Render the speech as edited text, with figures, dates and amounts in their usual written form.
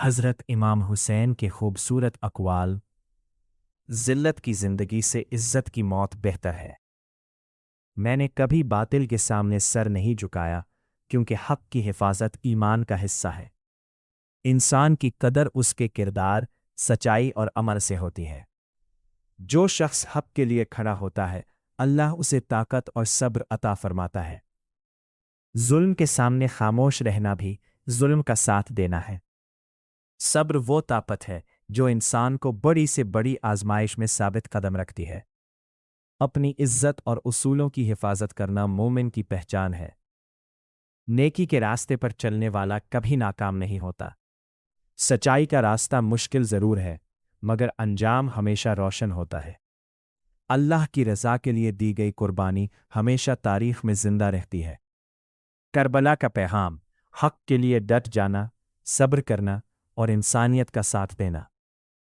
حضرت امام حسین کے خوبصورت اقوال: ذلت کی زندگی سے عزت کی موت بہتر ہے۔ میں نے کبھی باطل کے سامنے سر نہیں جھکایا، کیونکہ حق کی حفاظت ایمان کا حصہ ہے۔ انسان کی قدر اس کے کردار، سچائی اور عمل سے ہوتی ہے۔ جو شخص حق کے لیے کھڑا ہوتا ہے، اللہ اسے طاقت اور صبر عطا فرماتا ہے۔ ظلم کے سامنے خاموش رہنا بھی ظلم کا ساتھ دینا ہے۔ صبر وہ طاقت ہے جو انسان کو بڑی سے بڑی آزمائش میں ثابت قدم رکھتی ہے۔ اپنی عزت اور اصولوں کی حفاظت کرنا مومن کی پہچان ہے۔ نیکی کے راستے پر چلنے والا کبھی ناکام نہیں ہوتا۔ سچائی کا راستہ مشکل ضرور ہے، مگر انجام ہمیشہ روشن ہوتا ہے۔ اللہ کی رضا کے لیے دی گئی قربانی ہمیشہ تاریخ میں زندہ رہتی ہے۔ کربلا کا پیغام: حق کے لیے ڈٹ جانا، صبر کرنا اور انسانیت کا ساتھ دینا۔